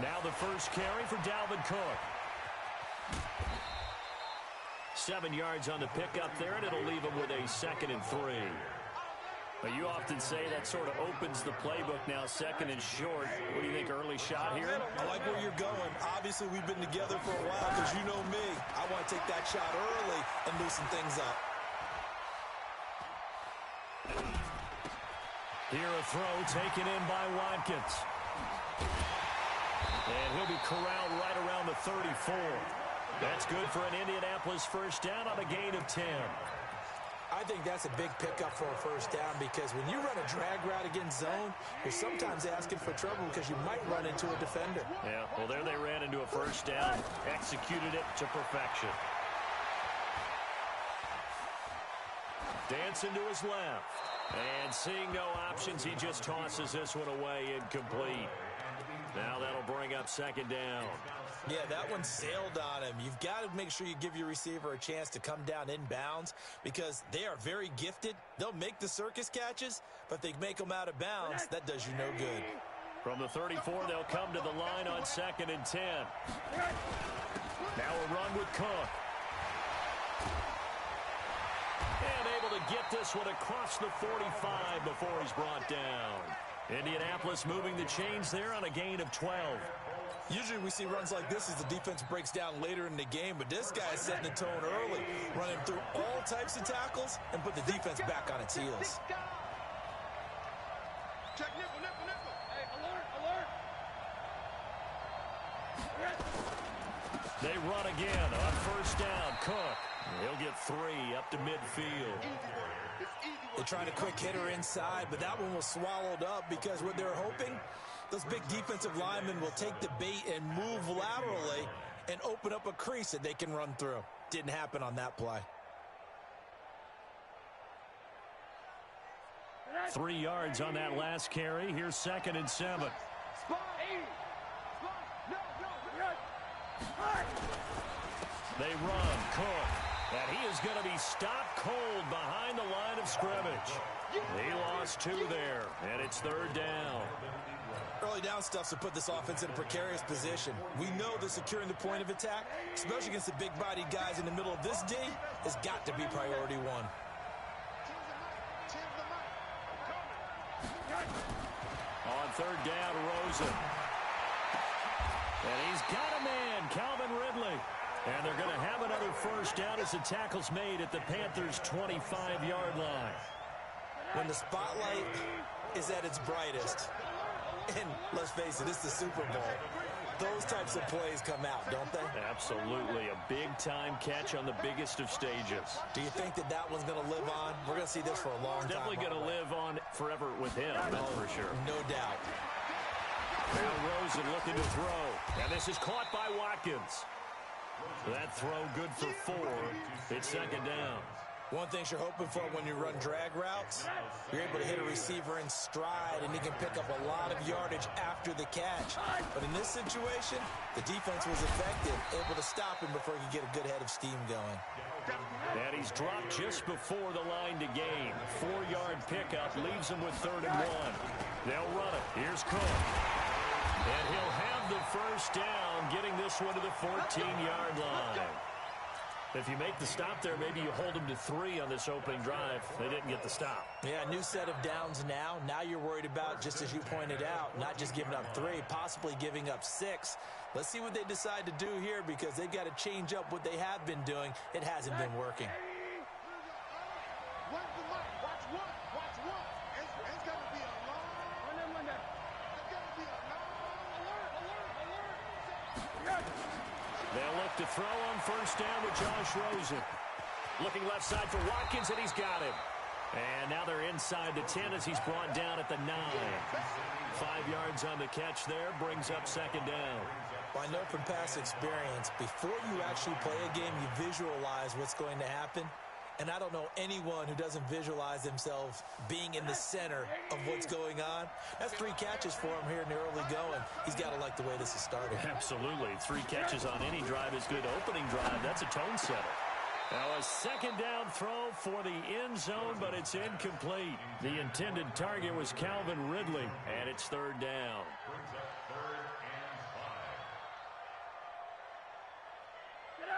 Now the first carry for Dalvin Cook. 7 yards on the pickup there, and it'll leave him with a 2nd and 3. But you often say that sort of opens the playbook now, 2nd and short. What do you think, early shot here? I like where you're going. Obviously, we've been together for a while because you know me. I want to take that shot early and loosen things up. Here a throw taken in by Watkins. And he'll be corralled right around the 34. That's good for an Indianapolis first down on a gain of 10. I think that's a big pickup for a first down because when you run a drag route against zone, you're sometimes asking for trouble because you might run into a defender. Yeah, well, there they ran into a first down, executed it to perfection. Dancing to his left. And seeing no options, he just tosses this one away incomplete. Now that'll bring up 2nd down. Yeah, that one sailed on him. You've got to make sure you give your receiver a chance to come down inbounds because they are very gifted. They'll make the circus catches, but if they make them out of bounds, that does you no good. From the 34, they'll come to the line on 2nd and 10. Now a run with Cook. And able to get this one across the 45 before he's brought down. Indianapolis moving the chains there on a gain of 12. Usually we see runs like this as the defense breaks down later in the game, but this guy is setting the tone early, running through all types of tackles and put the defense back on its heels. Check nipple, nipple, nipple. Hey, alert, alert. They run again on first down. Cook. He'll get 3 up to midfield. They tried a quick hitter inside, but that one was swallowed up because what they're hoping, those big defensive linemen will take the bait and move laterally and open up a crease that they can run through. Didn't happen on that play. 3 yards on that last carry. Here's 2nd and 7. They run. Cook. And he is going to be stopped cold behind the line of scrimmage. He lost 2 there, and it's 3rd down. Early down stuff to put this offense in a precarious position. We know that securing the point of attack, especially against the big-bodied guys in the middle of this D, has got to be priority 1. On 3rd down, Rosen. And he's got a man, Calvin Ridley. And they're going to have another first down as the tackle's made at the Panthers' 25-yard line. When the spotlight is at its brightest, and let's face it, it's the Super Bowl, those types of plays come out, don't they? Absolutely. A big-time catch on the biggest of stages. Do you think that that one's going to live on? We're going to see this for a long time. Definitely going to live on forever with him, that's for sure. No doubt. Now Rosen looking to throw. And this is caught by Watkins. That throw good for 4. It's 2nd down. One thing you're hoping for when you run drag routes, you're able to hit a receiver in stride, and he can pick up a lot of yardage after the catch. But in this situation, the defense was effective, able to stop him before he could get a good head of steam going. And he's dropped just before the line to gain. 4-yard pickup leaves him with 3rd and 1. They'll run it. Here's Cook. And he'll have the first down, getting this one to the 14-yard line. If you make the stop there, maybe you hold them to 3 on this opening drive. They didn't get the stop. Yeah, new set of downs now. Now you're worried about, just as you pointed out, not just giving up 3, possibly giving up 6. Let's see what they decide to do here because they've got to change up what they have been doing. It hasn't been working. They'll look to throw on first down with Josh Rosen. Looking left side for Watkins, and he's got him. And now they're inside the 10 as he's brought down at the 9. 5 yards on the catch there, brings up 2nd down. Well, I know from past experience, before you actually play a game, you visualize what's going to happen. And I don't know anyone who doesn't visualize themselves being in the center of what's going on. That's 3 catches for him here in the early going. He's got to like the way this is started. Absolutely. 3 catches on any drive is good. Opening drive, that's a tone setter. Now a second down throw for the end zone, but it's incomplete. The intended target was Calvin Ridley, and it's third down.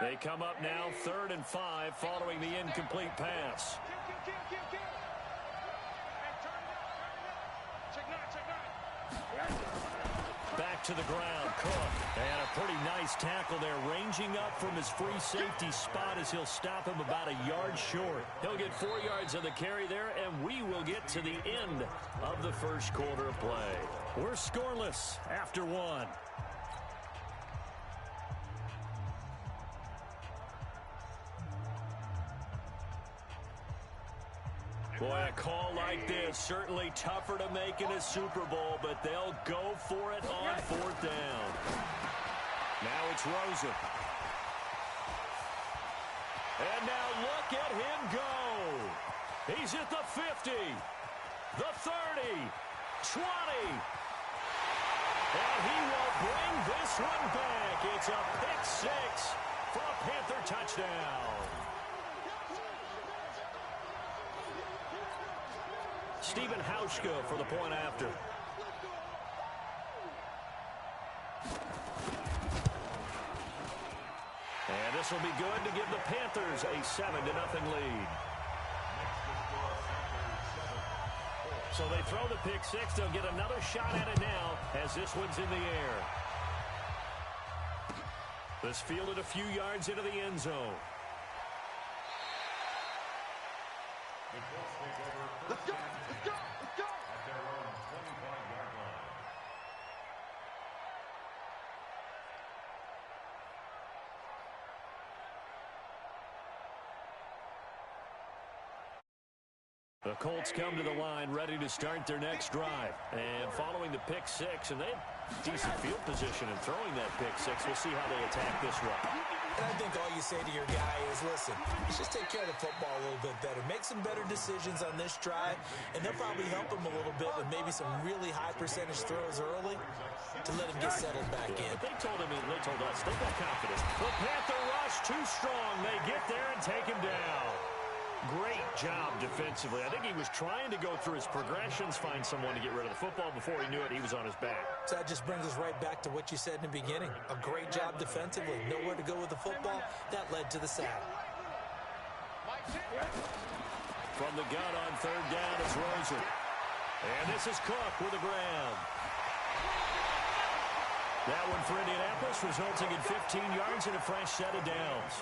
They come up now 3rd and 5 following the incomplete pass. Back to the ground, Cook. And a pretty nice tackle there, ranging up from his free safety spot as he'll stop him about a yard short. He'll get 4 yards on the carry there, and we will get to the end of the first quarter of play. We're scoreless after 1. Boy, a call like this, certainly tougher to make in a Super Bowl, but they'll go for it on 4th down. Now it's Rosen. And now look at him go. He's at the 50, the 30, 20. And he will bring this one back. It's a pick 6 for a Panther touchdown. Stephen Hauschka for the point after. And this will be good to give the Panthers a 7-0 lead. So they throw the pick 6. They'll get another shot at it now as this one's in the air. This fielded a few yards into the end zone. Let's go! Let's go! Let's go! At their own 25-yard line. The Colts come to the line ready to start their next drive. And following the pick 6, and they have decent field position in throwing that pick 6. We'll see how they attack this one. And I think all you say to your guy is, listen, let's just take care of the football a little bit better. Make some better decisions on this drive, and they'll probably help him a little bit with maybe some really high percentage throws early to let him get settled back in. They told us they got confidence. The Panther rush too strong. They get there and take him down. Great job defensively. I think he was trying to go through his progressions, find someone to get rid of the football. Before he knew it, he was on his back. So that just brings us right back to what you said in the beginning. A great job defensively. Nowhere to go with the football. That led to the sack. From the gun on 3rd down, it's Rosen. And this is Cook with a grab. That one for Indianapolis, resulting in 15 yards and a fresh set of downs.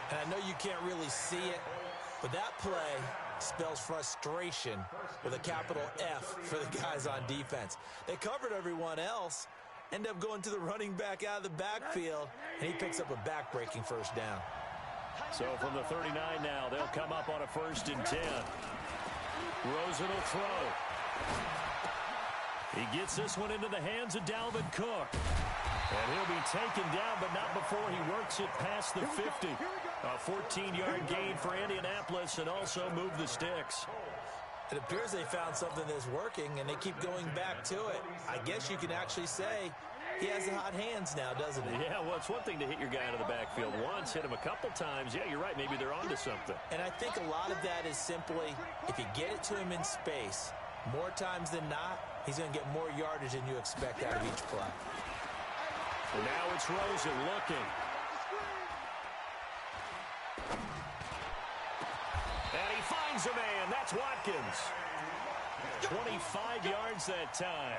And I know you can't really see it, but that play spells frustration with a capital F for the guys on defense. They covered everyone else, end up going to the running back out of the backfield, and he picks up a back-breaking first down. So from the 39 now, they'll come up on a 1st and 10. Rosen will throw. He gets this one into the hands of Dalvin Cook. And he'll be taken down, but not before he works it past the 50. A 14-yard gain for Indianapolis, and also move the sticks. It appears they found something that's working, and they keep going back to it. I guess you can actually say he has the hot hands now, doesn't he? Yeah, well, it's one thing to hit your guy out of the backfield once, hit him a couple times. Yeah, you're right. Maybe they're onto something. And I think a lot of that is simply if you get it to him in space, more times than not, he's going to get more yardage than you expect out of each play. And now it's Rosen looking. And he finds a man. That's Watkins. 25 yards that time.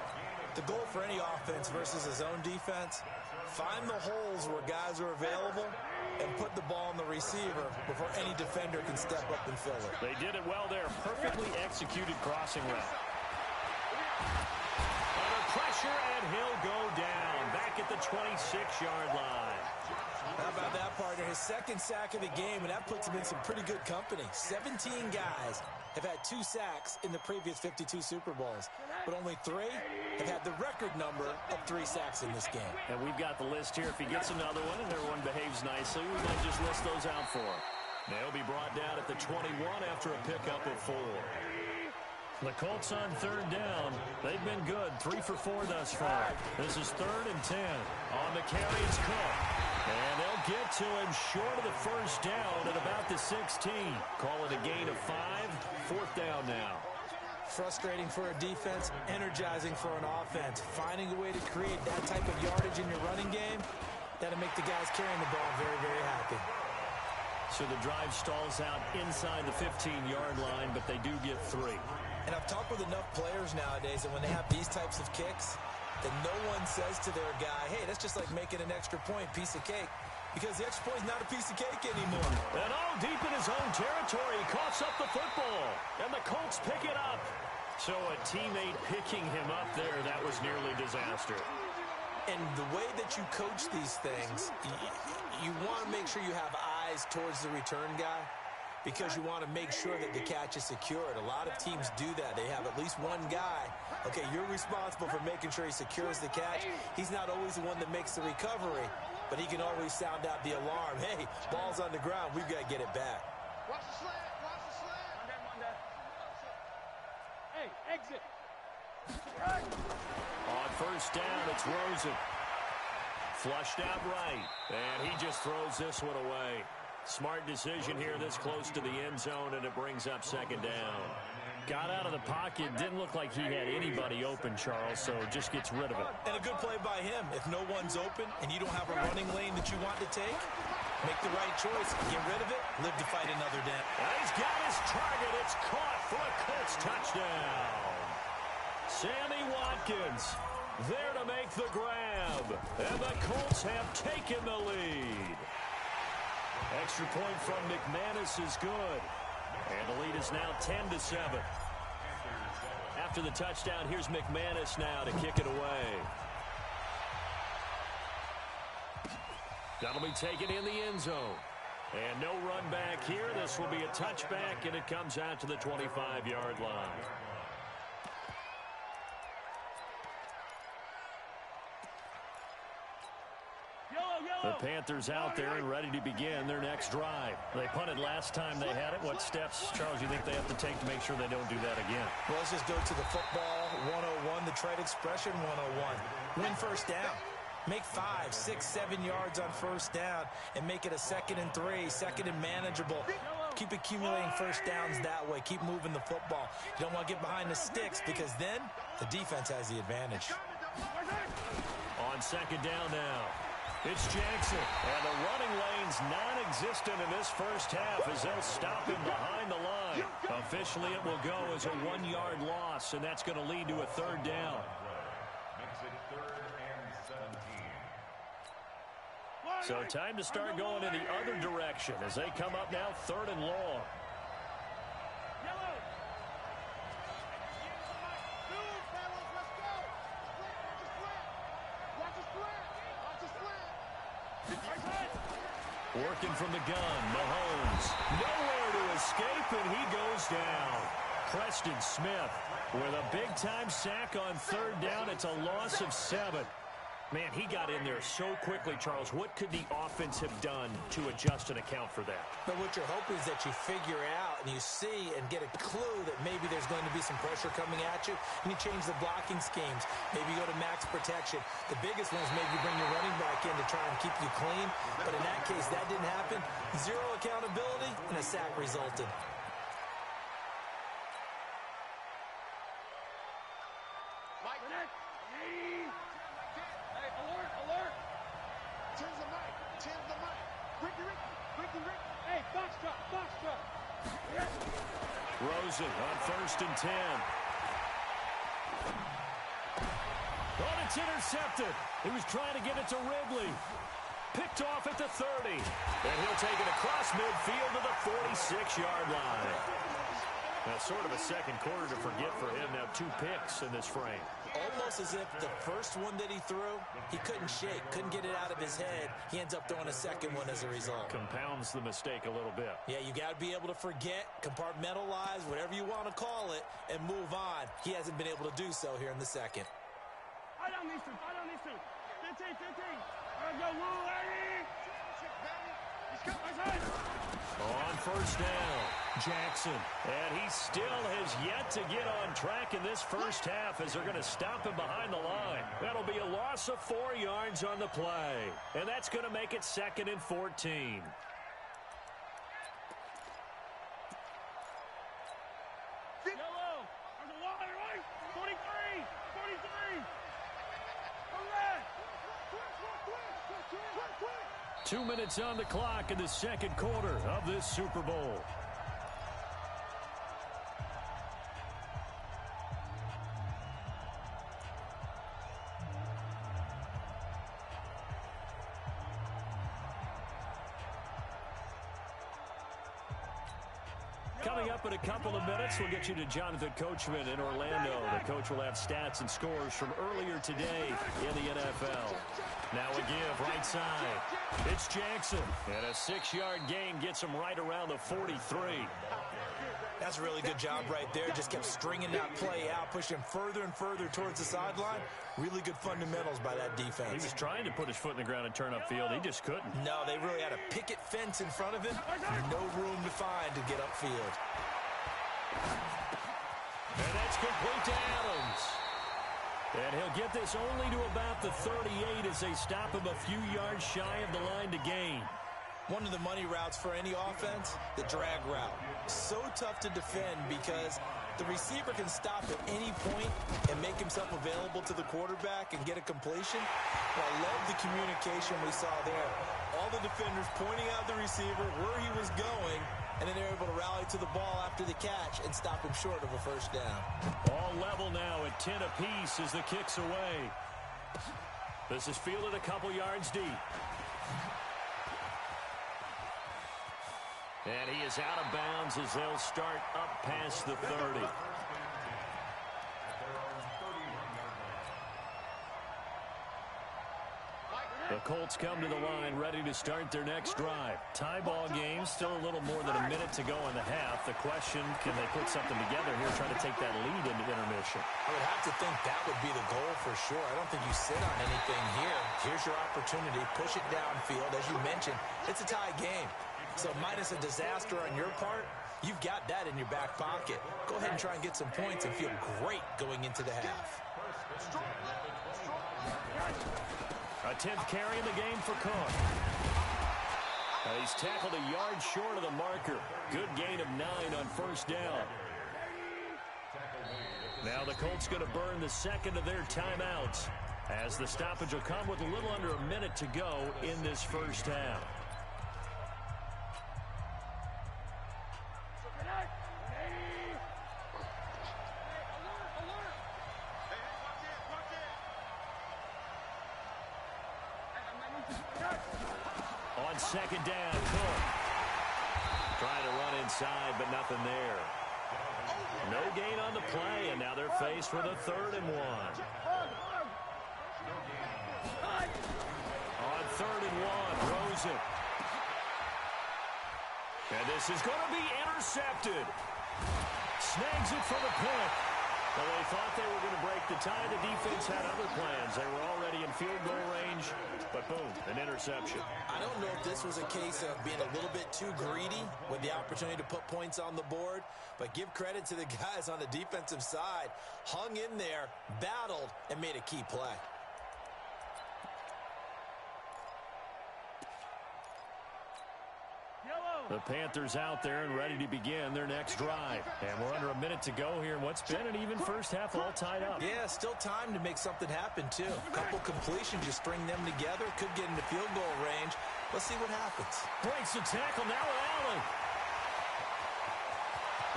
The goal for any offense versus his own defense, find the holes where guys are available and put the ball on the receiver before any defender can step up and fill it. They did it well there. Perfectly executed crossing route. Under pressure, and he'll go down. Back at the 26-yard line. How about that, partner? His 2nd sack of the game, and that puts him in some pretty good company. 17 guys have had 2 sacks in the previous 52 Super Bowls, but only 3 have had the record number of 3 sacks in this game. And we've got the list here. If he gets another one and everyone behaves nicely, we might just list those out for him. They'll be brought down at the 21 after a pickup of 4. The Colts on 3rd down. They've been good. 3 for 4 thus far. This is 3rd and 10. On the carry is Cook. And they'll get to him short of the first down at about the 16. Call it a gain of 5. Fourth down now. Frustrating for a defense, energizing for an offense. Finding a way to create that type of yardage in your running game, that'll make the guys carrying the ball very, very happy. So the drive stalls out inside the 15-yard line, but they do get 3. And I've talked with enough players nowadays that when they have these types of kicks, that no one says to their guy, hey, that's just like making an extra point, piece of cake. Because the extra point is not a piece of cake anymore. And deep in his own territory, he coughs up the football. And the Colts pick it up. So a teammate picking him up there, that was nearly disaster. And the way that you coach these things, you want to make sure you have eyes towards the return guy, because you want to make sure that the catch is secured. A lot of teams do that. They have at least one guy. Okay, you're responsible for making sure he secures the catch. He's not always the one that makes the recovery, but he can always sound out the alarm. Hey, ball's on the ground. We've got to get it back. Watch the slant. Watch the slant. Monday. Hey, exit. On first down, it's Rosen. Flushed out right. And he just throws this one away. Smart decision here this close to the end zone, and it brings up second down. Got out of the pocket. Didn't look like he had anybody open, Charles, so just gets rid of it. And a good play by him. If no one's open and you don't have a running lane that you want to take, make the right choice. Get rid of it. Live to fight another down. And he's got his target. It's caught for a Colts touchdown. Sammy Watkins there to make the grab. And the Colts have taken the lead. Extra point from McManus is good. And the lead is now 10-7. After the touchdown, here's McManus now to kick it away. That'll be taken in the end zone. And no run back here. This will be a touchback, and it comes out to the 25-yard line. The Panthers out there and ready to begin their next drive. They punted last time they had it. What steps, Charles, you think they have to take to make sure they don't do that again? Well, let's just go to the football 101, the trade expression 101. Win first down. Make 5, 6, 7 yards on first down and make it a 2nd and 3, 2nd and manageable. Keep accumulating first downs that way. Keep moving the football. You don't want to get behind the sticks, because then the defense has the advantage. On second down now, it's Jackson. And the running lane's non-existent in this first half as they'll stop him behind the line. Officially, it will go as a 1-yard loss, and that's going to lead to a third down. Makes it 3rd and 17. So time to start going in the other direction as they come up now 3rd and long. Working from the gun, Mahomes. Nowhere to escape, and he goes down. Preston Smith with a big-time sack on 3rd down. It's a loss of 7. Man, he got in there so quickly, Charles. What could the offense have done to adjust and account for that? But what you're hoping is that you figure out and you see and get a clue that maybe there's going to be some pressure coming at you, and you change the blocking schemes. Maybe you go to max protection. The biggest one is maybe you bring your running back in to try and keep you clean. But in that case, that didn't happen. 0 accountability, and a sack resulted. Rosen on 1st and 10. Oh, it's intercepted. He was trying to get it to Ridley. Picked off at the 30. And he'll take it across midfield to the 46-yard line. Now, sort of a second quarter to forget for him. Now 2 picks in this frame. Almost as if the first one that he threw, he couldn't shake, couldn't get it out of his head. He ends up throwing a second one as a result. Compounds the mistake a little bit. Yeah, you got to be able to forget, compartmentalize, whatever you want to call it, and move on. He hasn't been able to do so here in the second. I don't need to. 15. There we go, Lou, Eddie. On first down, Jackson. And he still has yet to get on track in this first half as they're going to stop him behind the line. That'll be a loss of 4 yards on the play. And that's going to make it 2nd and 14. Yellow. There's a wall right. 43. 43. Quick. 2 minutes on the clock in the second quarter of this Super Bowl. Coming up in a couple of minutes, we'll get you to Jonathan Coachman in Orlando. The coach will have stats and scores from earlier today in the NFL. Now a give right side. It's Jackson. And a 6-yard gain gets him right around the 43. That's a really good job right there. Just kept stringing that play out, pushing further and further towards the sideline. Really good fundamentals by that defense. He was trying to put his foot in the ground and turn upfield. He just couldn't. No, they really had a picket fence in front of him. No room to find to get upfield. And that's complete to Adams. And he'll get this only to about the 38 as they stop him a few yards shy of the line to gain. One of the money routes for any offense, the drag route. So tough to defend because the receiver can stop at any point and make himself available to the quarterback and get a completion. But I love the communication we saw there. All the defenders pointing out the receiver, where he was going, and then they're able to rally to the ball after the catch and stop him short of a first down. All level now at 10 apiece as the kick's away. This is fielded a couple yards deep. And he is out of bounds as they'll start up past the 30. The Colts come to the line ready to start their next drive. Tie ball game, still a little more than a minute to go in the half. The question, can they put something together here, try to take that lead into intermission? I would have to think that would be the goal for sure. I don't think you sit on anything here. Here's your opportunity. Push it downfield. As you mentioned, it's a tie game. So minus a disaster on your part, you've got that in your back pocket. Go ahead and try and get some points and feel great going into the half. A 10th carry in the game for Cook. He's tackled a yard short of the marker. Good gain of 9 on first down. Now the Colts going to burn the second of their timeouts as the stoppage will come with a little under a minute to go in this first half. On second down, Cook. Trying to run inside, but nothing there. No gain on the play, and now they're faced with a 3rd and 1. On 3rd and 1, Rosen. And this is going to be intercepted. Snags it for the pick. Well, they thought they were going to break the tie. The defense had other plans. They were already in field goal range, but boom, an interception. I don't know if this was a case of being a little bit too greedy with the opportunity to put points on the board, but give credit to the guys on the defensive side. Hung in there, battled, and made a key play. The Panthers out there and ready to begin their next drive. And we're under a minute to go here in what's been an even first half, all tied up. Yeah, still time to make something happen, too. A couple completions, you string them together, could get into field goal range. Let's see what happens. Breaks the tackle now with Allen.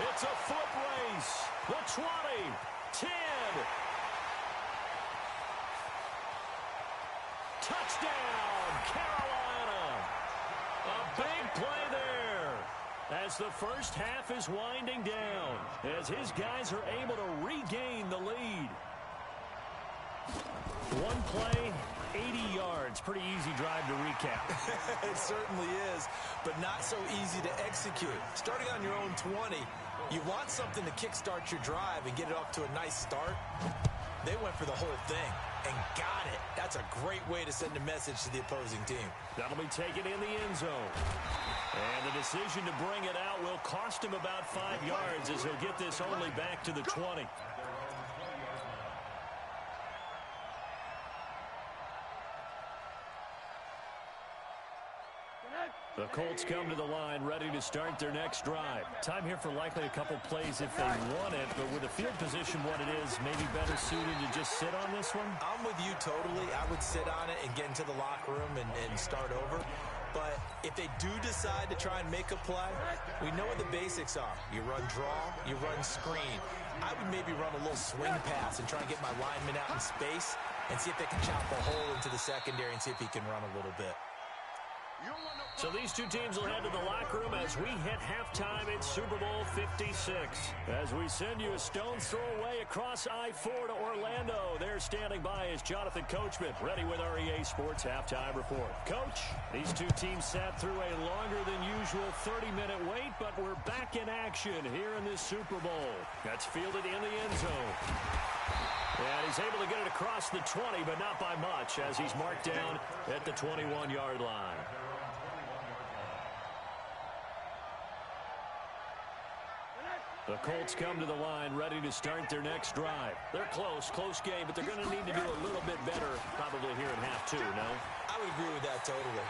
It's a foot race. The 20, 10. Touchdown, Carolina. A big play there as the first half is winding down, as his guys are able to regain the lead. One play, 80 yards. Pretty easy drive to recap. It certainly is, but not so easy to execute. Starting on your own 20, you want something to kickstart your drive and get it off to a nice start. They went for the whole thing and got it. That's a great way to send a message to the opposing team. That'll be taken in the end zone. And the decision to bring it out will cost him about 5 yards as he'll get this only back to the 20. The Colts come to the line ready to start their next drive. Time here for likely a couple plays if they want it, but with the field position what it is, maybe better suited to just sit on this one? I'm with you totally. I would sit on it and get into the locker room and start over. But if they do decide to try and make a play, we know what the basics are. You run draw, you run screen. I would maybe run a little swing pass and try and get my lineman out in space and see if they can chop a hole into the secondary and see if he can run a little bit. So these two teams will head to the locker room as we hit halftime in Super Bowl 56. As we send you a stone's throw away across I-4 to Orlando. There standing by is Jonathan Coachman, ready with our EA Sports Halftime Report. Coach, these two teams sat through a longer than usual 30-minute wait, but we're back in action here in this Super Bowl. That's fielded in the end zone. And he's able to get it across the 20, but not by much, as he's marked down at the 21-yard line. The Colts come to the line ready to start their next drive. They're close game, but they're going to need to do a little bit better probably here in half two, no? I would agree with that totally.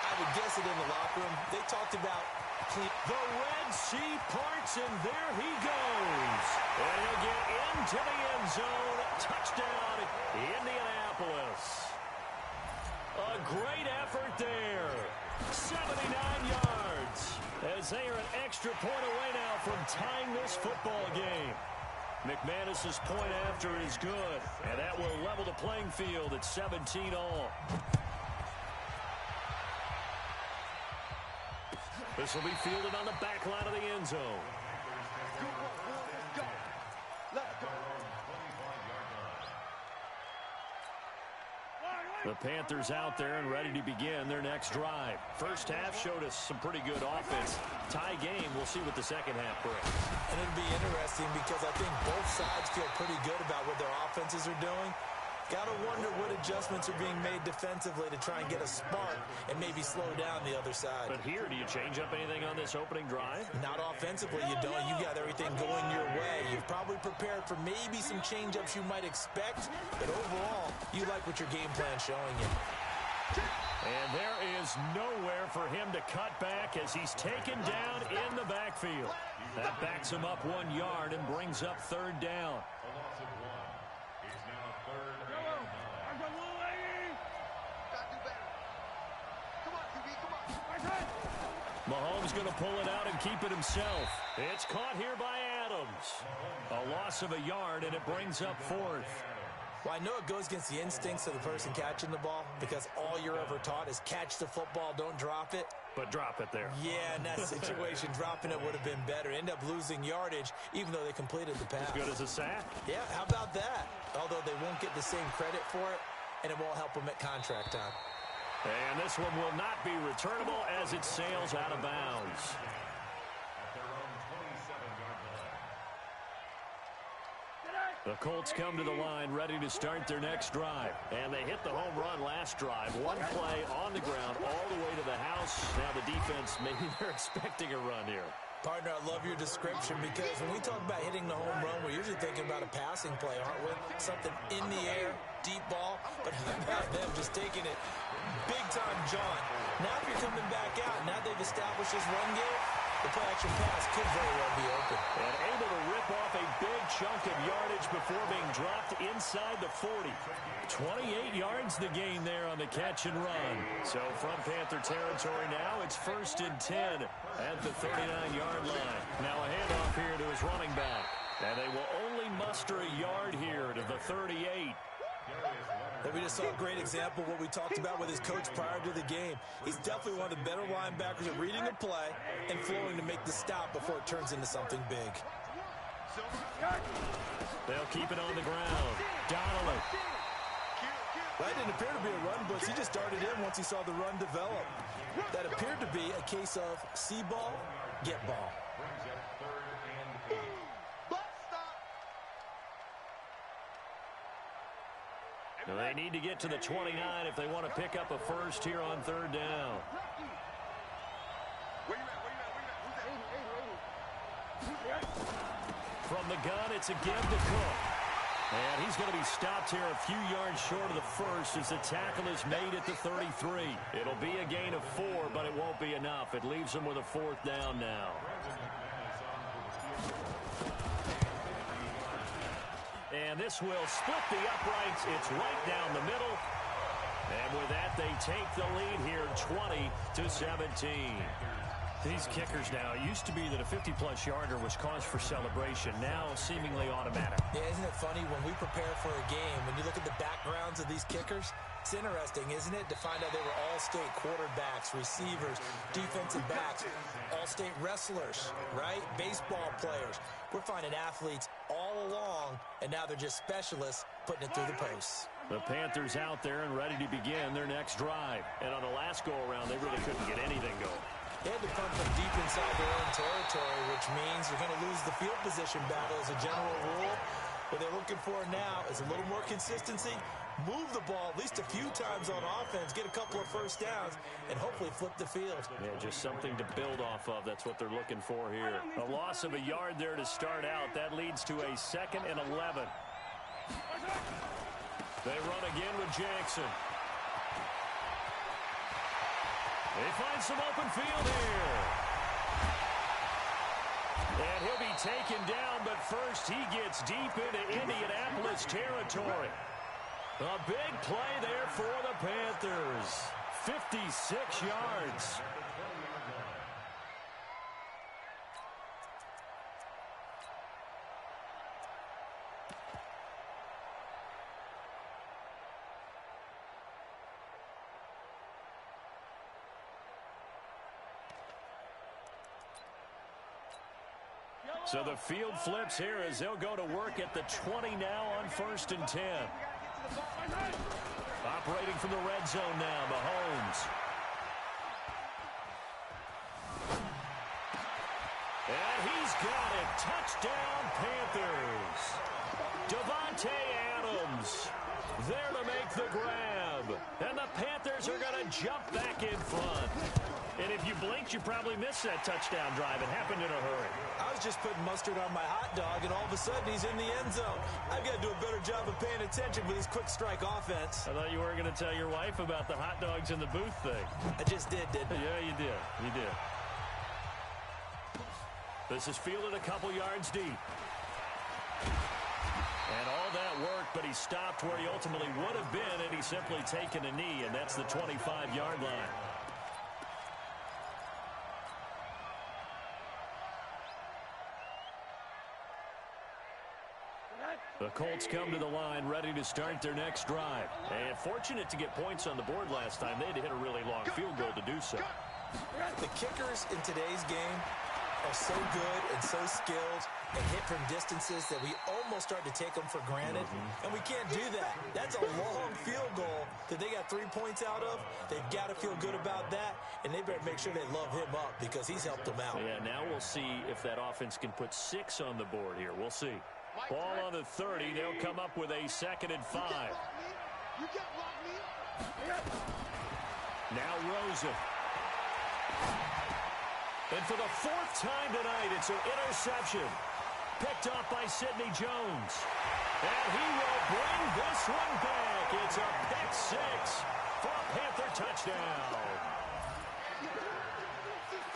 I would guess it in the locker room. They talked about the Red Sea parts, and there he goes. And he'll get into the end zone. Touchdown, Indianapolis. A great effort there. 79 yards. As they are an extra point away now from tying this football game. McManus's point after is good, and that will level the playing field at 17 all. This will be fielded on the back line of the end zone. The Panthers out there and ready to begin their next drive. First half showed us some pretty good offense. Tie game, we'll see what the second half brings. And it'll be interesting because I think both sides feel pretty good about what their offenses are doing. Got to wonder what adjustments are being made defensively to try and get a spark and maybe slow down the other side. But here, do you change up anything on this opening drive? Not offensively, you don't. You got everything going your way. You've probably prepared for maybe some change-ups you might expect, but overall, you like what your game plan's showing you. And there is nowhere for him to cut back as he's taken down in the backfield. That backs him up 1 yard and brings up third down. Mahomes going to pull it out and keep it himself. It's caught here by Adams. A loss of a yard, and it brings up fourth. Well, I know it goes against the instincts of the person catching the ball because all you're ever taught is catch the football, don't drop it. But drop it there. Yeah, in that situation, dropping it would have been better. End up losing yardage, even though they completed the pass. As good as a sack? Yeah, how about that? Although they won't get the same credit for it, and it won't help them at contract time. And this one will not be returnable as it sails out of bounds. The Colts come to the line ready to start their next drive. And they hit the home run last drive. One play on the ground all the way to the house. Now the defense, maybe they're expecting a run here. Partner, I love your description because when we talk about hitting the home run, we're usually thinking about a passing play, aren't we? Something in the air, deep ball. But how about them just taking it big-time jaunt? Now if you're coming back out, now they've established this run game, the play-action pass could very well be open. And able to rip off a big chunk of yardage before being dropped inside the 40. 28 yards the gain there on the catch and run. So from Panther territory now, it's 1st and 10 at the 39-yard line. Now a handoff here to his running back. And they will only muster a yard here to the 38. And we just saw a great example of what we talked about with his coach prior to the game. He's definitely one of the better linebackers at reading a play and flowing to make the stop before it turns into something big. They'll keep it on the ground. Donnelly. That didn't appear to be a run blitz. He just darted in once he saw the run develop. That appeared to be a case of see ball, get ball. Well, they need to get to the 29 if they want to pick up a first here on third down. From the gun, it's a give to Cook. And he's going to be stopped here a few yards short of the first as the tackle is made at the 33. It'll be a gain of 4, but it won't be enough. It leaves them with a fourth down now. And this will split the uprights. It's right down the middle. And with that, they take the lead here 20-17. These kickers now, it used to be that a 50-plus yarder was cause for celebration. Now seemingly automatic. Yeah, isn't it funny when we prepare for a game, when you look at the backgrounds of these kickers, it's interesting, isn't it, to find out they were all-state quarterbacks, receivers, defensive backs, all-state wrestlers, right? Baseball players. We're finding athletes all along, and now they're just specialists putting it through the posts. The Panthers out there and ready to begin their next drive. And on the last go-around, they really couldn't get anything going. They had to punt from deep inside their own territory, which means you're going to lose the field position battle as a general rule. What they're looking for now is a little more consistency, move the ball at least a few times on offense, get a couple of first downs, and hopefully flip the field. Yeah, just something to build off of. That's what they're looking for here. A loss of a yard there to start out. That leads to a 2nd and 11. They run again with Jackson. They find some open field here. And he'll be taken down, but first he gets deep into Indianapolis territory. A big play there for the Panthers. 56 yards. So the field flips here as they'll go to work at the 20 now on 1st and 10. Operating from the red zone now, Mahomes. And he's got it. Touchdown, Panthers. Devontae Adams there to make the grab. And the Panthers are going to jump back in front. And if you blinked, you probably missed that touchdown drive. It happened in a hurry. I was just putting mustard on my hot dog, and all of a sudden he's in the end zone. I've got to do a better job of paying attention with this quick strike offense. I thought you weren't going to tell your wife about the hot dogs in the booth thing. I just did, didn't I? Yeah, you did. You did. This is fielded a couple yards deep. And all that worked, but he stopped where he ultimately would have been, and he's simply taken a knee, and that's the 25-yard line. The Colts come to the line, ready to start their next drive. And fortunate to get points on the board last time. They had to hit a really long field goal to do so. The kickers in today's game are so good and so skilled and hit from distances that we almost start to take them for granted. And we can't do that. That's a long field goal that they got 3 points out of. They've got to feel good about that, and they better make sure they love him up because he's helped them out. Yeah, now we'll see if that offense can put 6 on the board here. We'll see. Ball on the 30. They'll come up with a 2nd and 5. Now Rosen. And for the 4th time tonight, it's an interception. Picked off by Sidney Jones. And he will bring this one back. It's a pick 6 for a Panther touchdown.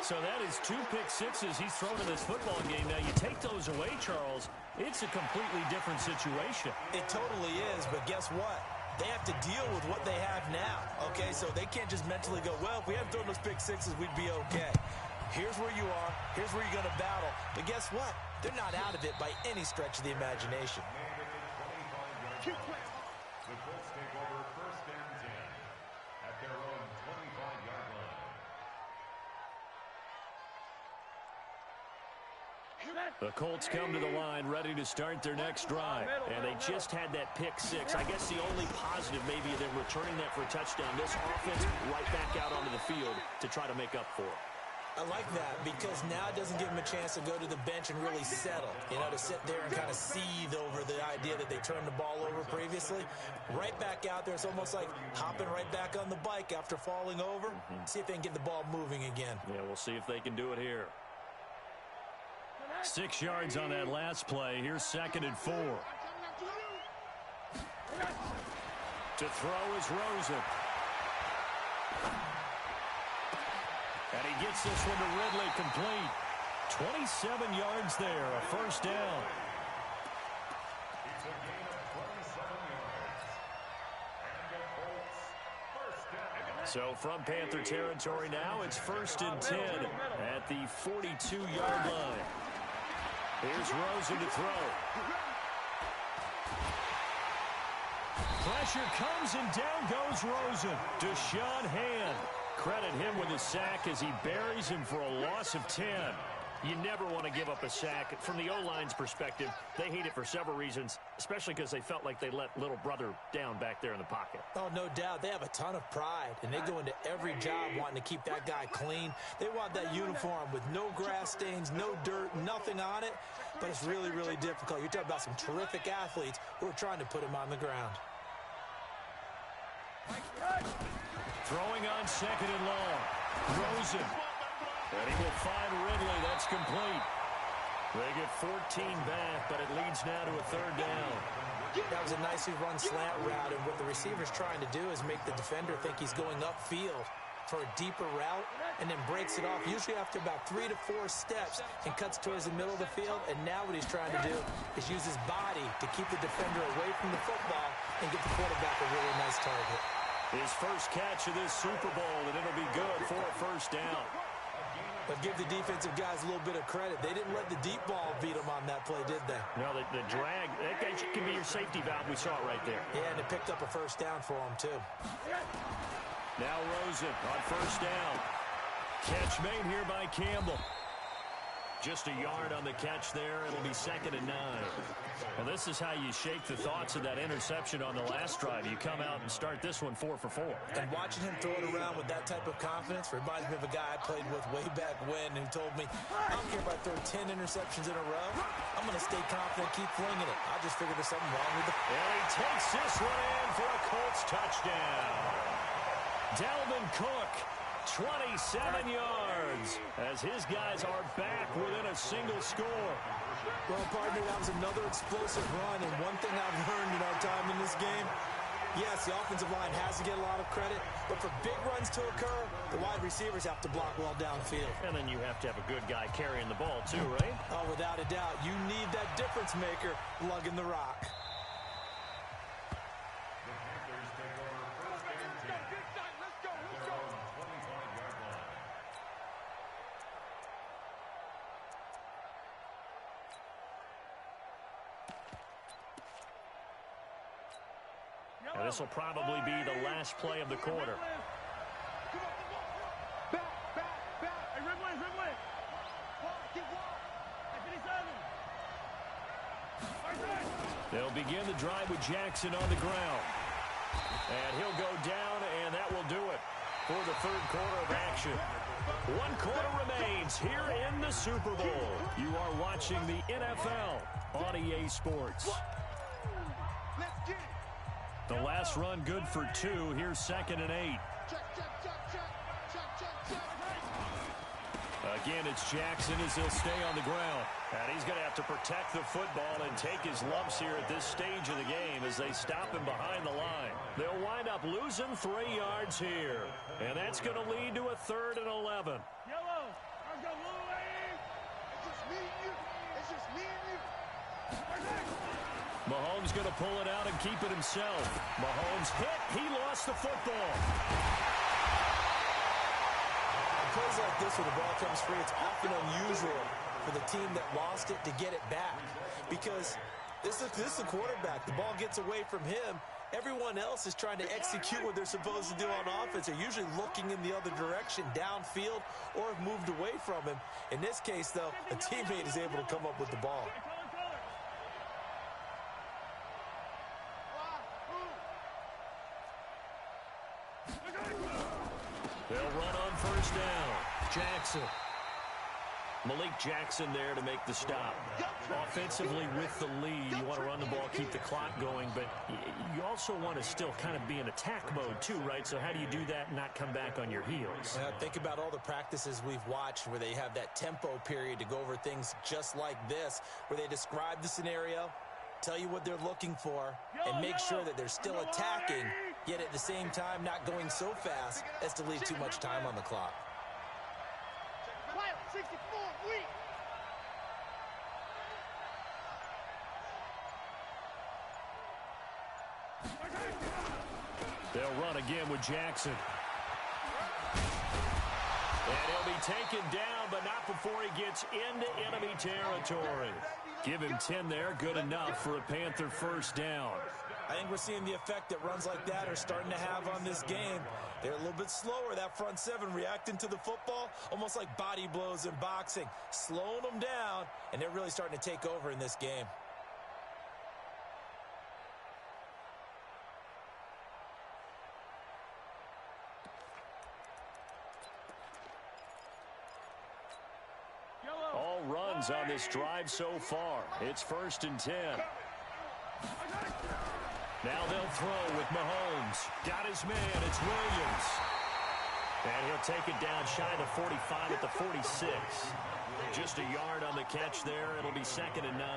So that is 2 pick sixes he's thrown in this football game. Now, you take those away, Charles, it's a completely different situation. It totally is, but guess what? They have to deal with what they have now, okay? So they can't just mentally go, well, if we hadn't thrown those pick sixes, we'd be okay. Here's where you are. Here's where you're going to battle. But guess what? They're not out of it by any stretch of the imagination. The Colts take over 1st and 10 at their own 25-yard line. The Colts come to the line ready to start their next drive. And they just had that pick 6. I guess the only positive maybe of them returning that for a touchdown. This offense right back out onto the field to try to make up for it. I like that because now it doesn't give them a chance to go to the bench and really settle, you know, to sit there and kind of seethe over the idea that they turned the ball over previously. Right back out there. It's almost like hopping right back on the bike after falling over. See if they can get the ball moving again. Yeah, we'll see if they can do it here. 6 yards on that last play. Here's 2nd and 4. To throw is Rosen. And he gets this one to Ridley complete. 27 yards there, a first down. It's a gain of 27 yards. And it holds first down. So from Panther territory now, it's 1st and 10 at the 42-yard line. Here's Rosen to throw. Pressure comes and down goes Rosen. Deshaun Hand. Credit him with a sack as he buries him for a loss of 10. You never want to give up a sack. From the O-line's perspective, they hate it for several reasons, especially because they felt like they let little brother down back there in the pocket. Oh, no doubt. They have a ton of pride, and they go into every job wanting to keep that guy clean. They want that uniform with no grass stains, no dirt, nothing on it, but it's really, really difficult. You're talking about some terrific athletes who are trying to put him on the ground. Throwing on 2nd and long. Rosen. And he will find Ridley. That's complete. They get 14 back, but it leads now to a 3rd down. That was a nicely run slant route, and what the receiver's trying to do is make the defender think he's going upfield for a deeper route and then breaks it off, usually after about 3 to 4 steps, and cuts towards the middle of the field. And now what he's trying to do is use his body to keep the defender away from the football and get the quarterback a really nice target. His first catch of this Super Bowl, and it'll be good for a first down. But give the defensive guys a little bit of credit. They didn't let the deep ball beat them on that play, did they? No, the drag, that can be your safety valve. We saw it right there. Yeah, and it picked up a first down for them, too. Now Rosen on first down. Catch made here by Campbell. Just a yard on the catch there. It'll be 2nd and 9. Well, this is how you shake the thoughts of that interception on the last drive. You come out and start this one 4 for 4. And watching him throw it around with that type of confidence reminds me of a guy I played with way back when who told me, I don't care if I throw 10 interceptions in a row. I'm going to stay confident, keep flinging it. I just figured there's something wrong with it. And he takes this one in for a Colts touchdown. Dalvin Cook, 27 yards, as his guys are back within a single score. Well, partner, that was another explosive run, and one thing I've learned in our time in this game, yes, the offensive line has to get a lot of credit, but for big runs to occur, the wide receivers have to block well downfield. And then you have to have a good guy carrying the ball too, right? Oh, without a doubt. You need that difference maker lugging the rock. And this will probably be the last play of the quarter. They'll begin the drive with Jackson on the ground. And he'll go down, and that will do it for the 3rd quarter of action. 1 quarter remains here in the Super Bowl. You are watching the NFL on EA Sports. The last run good for 2. Here's 2nd and 8. Again, it's Jackson as he'll stay on the ground. And he's going to have to protect the football and take his lumps here at this stage of the game as they stop him behind the line. They'll wind up losing 3 yards here. And that's going to lead to a 3rd and 11. Yellow, let's go, Louie! It's just me and you. It's just me and you. Mahomes going to pull it out and keep it himself. Mahomes hit. He lost the football. Plays like this where the ball comes free, it's often unusual for the team that lost it to get it back, because this is the quarterback. The ball gets away from him. Everyone else is trying to execute what they're supposed to do on offense. They're usually looking in the other direction, downfield, or have moved away from him. In this case, though, a teammate is able to come up with the ball. They'll run on first down. Jackson Malik Jackson there to make the stop. Offensively with the lead, you want to run the ball, keep the clock going, but you also want to still kind of be in attack mode too, right? So how do you do that and not come back on your heels? Yeah, think about all the practices we've watched where they have that tempo period to go over things just like this, where they describe the scenario, tell you what they're looking for, and make sure that they're still attacking, yet at the same time not going so fast as to leave too much time on the clock. 64, weak. They'll run again with Jackson. And he'll be taken down, but not before he gets into enemy territory. Give him 10 there, good enough for a Panther first down. I think we're seeing the effect that runs like that are starting to have on this game. They're a little bit slower, that front seven, reacting to the football, almost like body blows in boxing, slowing them down, and they're really starting to take over in this game. All runs on this drive so far. It's 1st and 10. Now they'll throw with Mahomes. Got his man. It's Williams. And he'll take it down shy of the 45 at the 46. Just a yard on the catch there. It'll be 2nd and 9.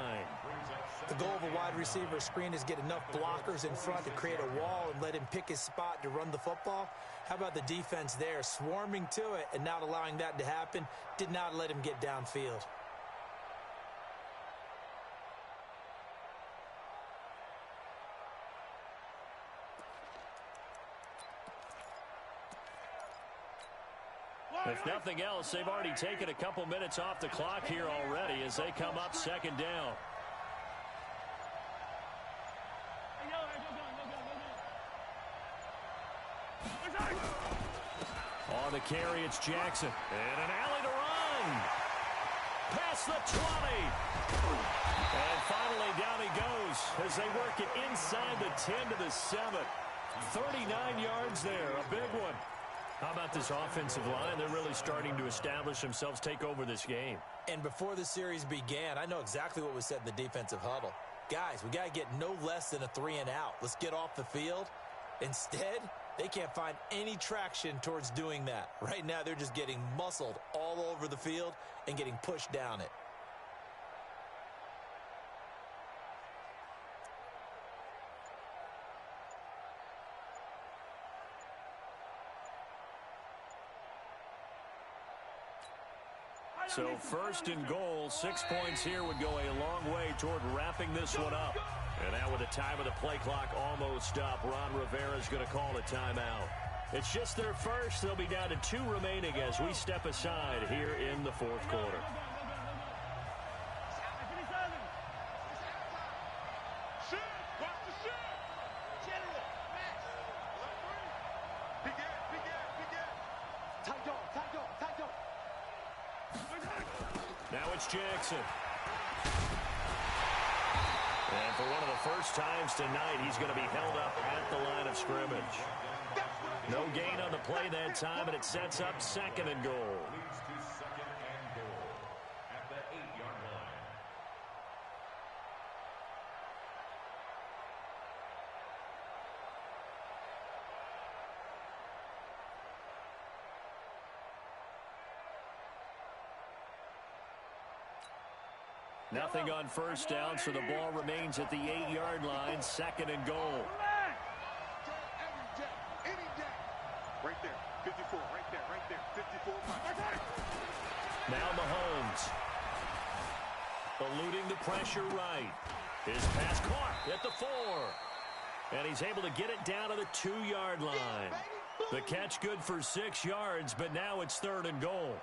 The goal of a wide receiver screen is get enough blockers in front to create a wall and let him pick his spot to run the football. How about the defense there, swarming to it and not allowing that to happen? Did not let him get downfield. If nothing else, they've already taken a couple minutes off the clock here already as they come up 2nd down. On the carry, it's Jackson. And an alley to run. Past the 20. And finally, down he goes as they work it inside the 10 to the 7. 39 yards there, a big one. How about this offensive line? They're really starting to establish themselves, take over this game. And before the series began, I know exactly what was said in the defensive huddle. Guys, we got to get no less than a 3-and-out. Let's get off the field. Instead, they can't find any traction towards doing that. Right now, they're just getting muscled all over the field and getting pushed down it. So 1st and goal, 6 points here would go a long way toward wrapping this one up. And now with the time of the play clock almost up, Ron Rivera's going to call a timeout. It's just their first. They'll be down to 2 remaining as we step aside here in the 4th quarter. Now it's Jackson. And for one of the first times tonight, he's going to be held up at the line of scrimmage. No gain on the play that time, and it sets up 2nd and goal. Leads to 2nd and goal at the 8-yard line. Nothing on first down, so the ball remains at the 8-yard line, 2nd and goal. Right there, 54, right there, 54. Now Mahomes. Eluding the pressure right. His pass caught at the 4. And he's able to get it down to the 2-yard line. The catch good for 6 yards, but now it's 3rd and goal.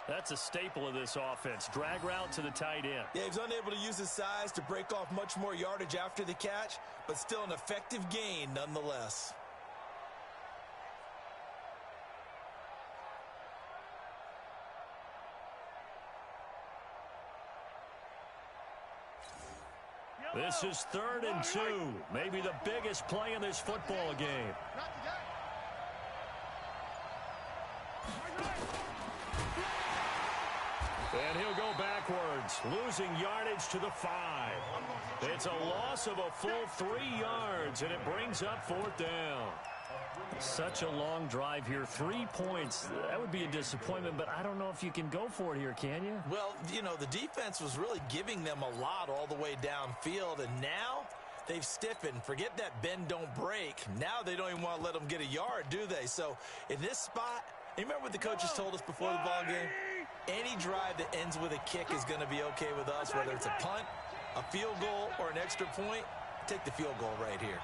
That's a staple of this offense. Drag route to the tight end. Yeah, he's unable to use his size to break off much more yardage after the catch, but still an effective gain nonetheless. This is 3rd and 2. Maybe the biggest play in this football game. And he'll go Colts losing yardage to the 5. It's a loss of a full 3 yards, and it brings up 4th down. Such a long drive here. 3 points. That would be a disappointment, but I don't know if you can go for it here, can you? Well, you know, the defense was really giving them a lot all the way downfield, and now they've stiffened. Forget that bend, don't break. Now they don't even want to let them get a yard, do they? So in this spot, you remember what the coaches told us before the ball game? Any drive that ends with a kick is going to be okay with us, whether it's a punt, a field goal, or an extra point. Take the field goal right here.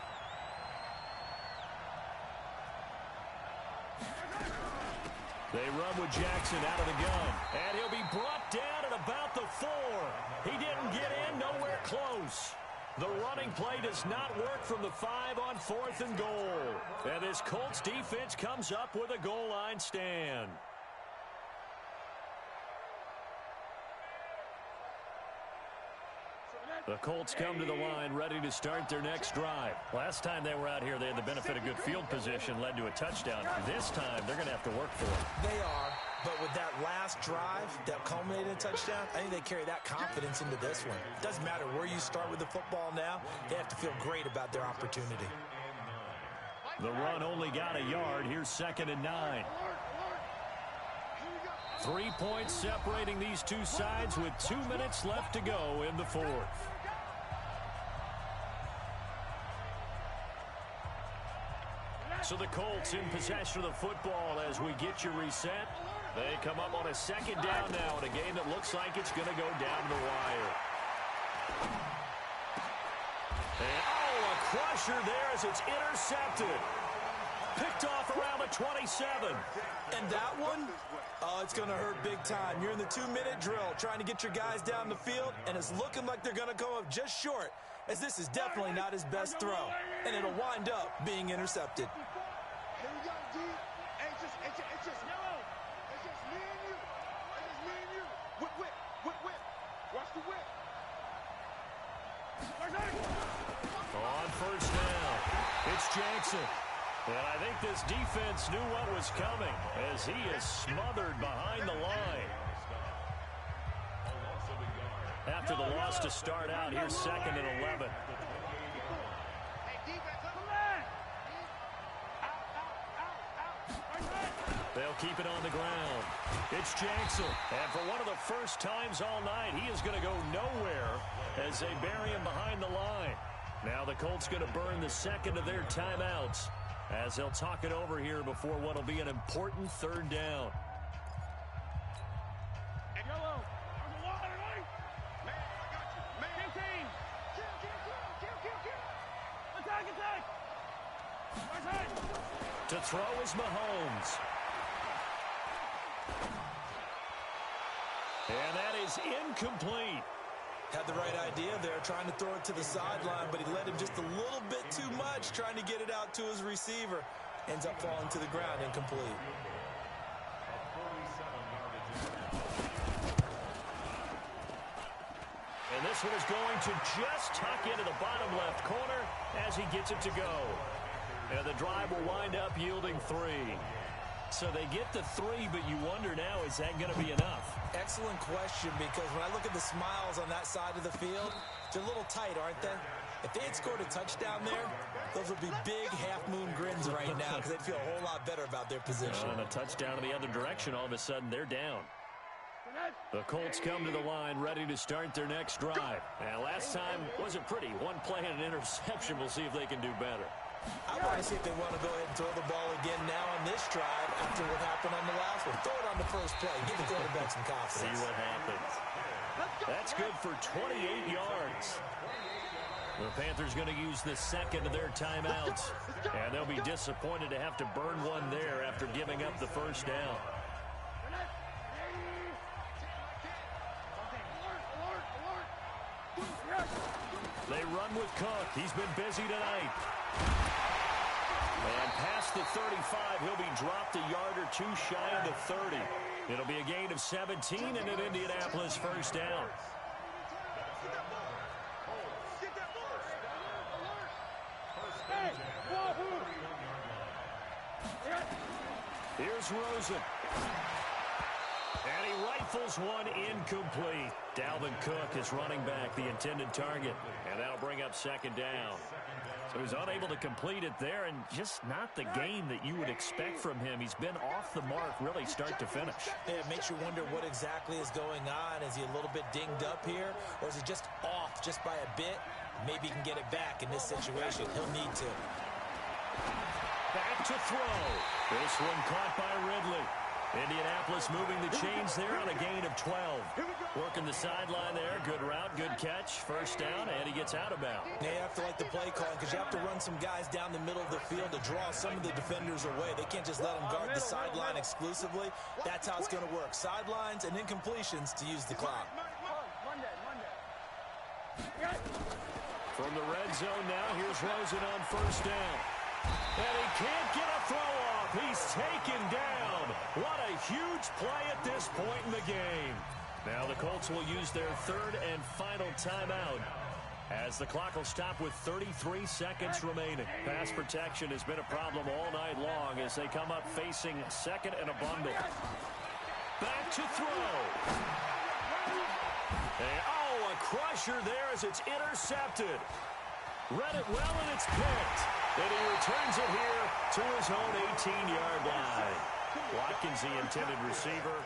They run with Jackson out of the gun, and he'll be brought down at about the 4. He didn't get in, nowhere close. The running play does not work from the 5 on 4th and goal. And this Colts defense comes up with a goal line stand. The Colts come to the line ready to start their next drive. Last time they were out here, they had the benefit of good field position, led to a touchdown. This time, they're going to have to work for it. They are, but with that last drive that culminated in a touchdown, I think they carry that confidence into this one. It doesn't matter where you start with the football now. They have to feel great about their opportunity. The run only got a yard. Here's 2nd and 9. 3 points separating these two sides with 2 minutes left to go in the 4th. So the Colts in possession of the football as we get you reset. They come up on a 2nd down now in a game that looks like it's going to go down the wire. And, a crusher there as it's intercepted. Picked off around the 27. And that one, it's going to hurt big time. You're in the 2-minute drill trying to get your guys down the field, and it's looking like they're going to come up just short, as this is definitely not his best throw. And it'll wind up being intercepted. Here we go, D. It's just me and you. It's just me and you. Whip. Watch the whip. On 1st down, it's Jackson. And I think this defense knew what was coming as he is smothered behind the line. After the loss to start out, here's 2nd and 11. They'll keep it on the ground. It's Jackson. And for one of the first times all night, he is going to go nowhere as they bury him behind the line. Now the Colts going to burn the 2nd of their timeouts as they'll talk it over here before what will be an important 3rd down. To throw is Mahomes. And that is incomplete. Had the right idea there, trying to throw it to the sideline, but he let him just a little bit too much, trying to get it out to his receiver. Ends up falling to the ground, incomplete. And this one is going to just tuck into the bottom left corner as he gets it to go. And the drive will wind up yielding 3. So they get the 3, but you wonder now, is that going to be enough? Excellent question, because when I look at the smiles on that side of the field, they're a little tight, aren't they? If they had scored a touchdown there, those would be big half-moon grins right now because they'd feel a whole lot better about their position. And a touchdown in the other direction, all of a sudden they're down. The Colts come to the line ready to start their next drive. And last time wasn't pretty. One play and an interception. We'll see if they can do better. I want to see if they want to go ahead and throw the ball again now on this drive after what happened on the last one. Throw it on the first play. Give the quarterback some confidence. See what happens. That's good for 28 yards. The Panthers going to use the 2nd of their timeouts. And they'll be disappointed to have to burn one there after giving up the 1st down. They run with Cook. He's been busy tonight. And past the 35, he'll be dropped a yard or 2 shy of the 30. It'll be a gain of 17 and an Indianapolis 1st down. Here's Rosen. And And he rifles one incomplete. Dalvin Cook is running back, the intended target. And that'll bring up second down. So he's unable to complete it there, and just not the game that you would expect from him. He's been off the mark really start to finish. Yeah, it makes you wonder what exactly is going on. Is he a little bit dinged up here, or is he just off just by a bit? Maybe he can get it back in this situation. He'll need to. Back to throw. This one caught by Ridley. Indianapolis moving the chains there on a gain of 12. Working the sideline there. Good route, good catch. First down, and he gets out of bounds. Yeah, you have to like the play calling because you have to run some guys down the middle of the field to draw some of the defenders away. They can't just let them guard the sideline exclusively. That's how it's going to work. Sidelines and incompletions to use the clock. From the red zone now, here's Rosen on first down. And he can't get a throw off. He's taken down. What a huge play at this point in the game. Now the Colts will use their third and final timeout as the clock will stop with 33 seconds remaining. Pass protection has been a problem all night long as they come up facing second and a bundle. Back to throw. And, a crusher there as it's intercepted. Read it well, and it's picked. And he returns it here to his own 18-yard line. Watkins, the intended receiver.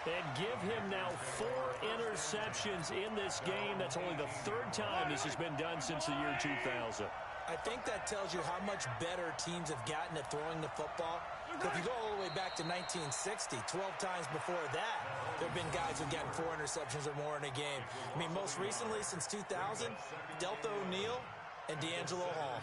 And give him now 4 interceptions in this game. That's only the third time this has been done since the year 2000. I think that tells you how much better teams have gotten at throwing the football. If you go all the way back to 1960, 12 times before that, there have been guys who've gotten 4 interceptions or more in a game. I mean, most recently, since 2000, Deltha O'Neal and D'Angelo Hall.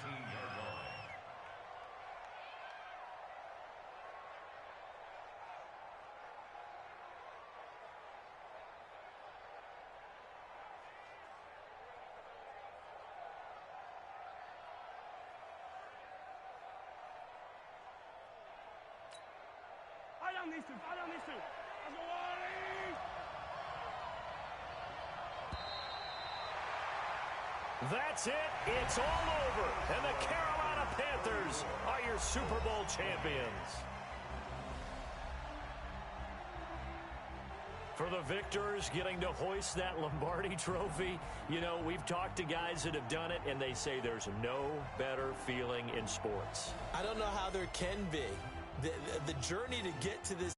That's it. It's all over. And the Carolina Panthers are your Super Bowl champions. For the victors getting to hoist that Lombardi trophy, you know, we've talked to guys that have done it, and they say there's no better feeling in sports. I don't know how there can be. The journey to get to this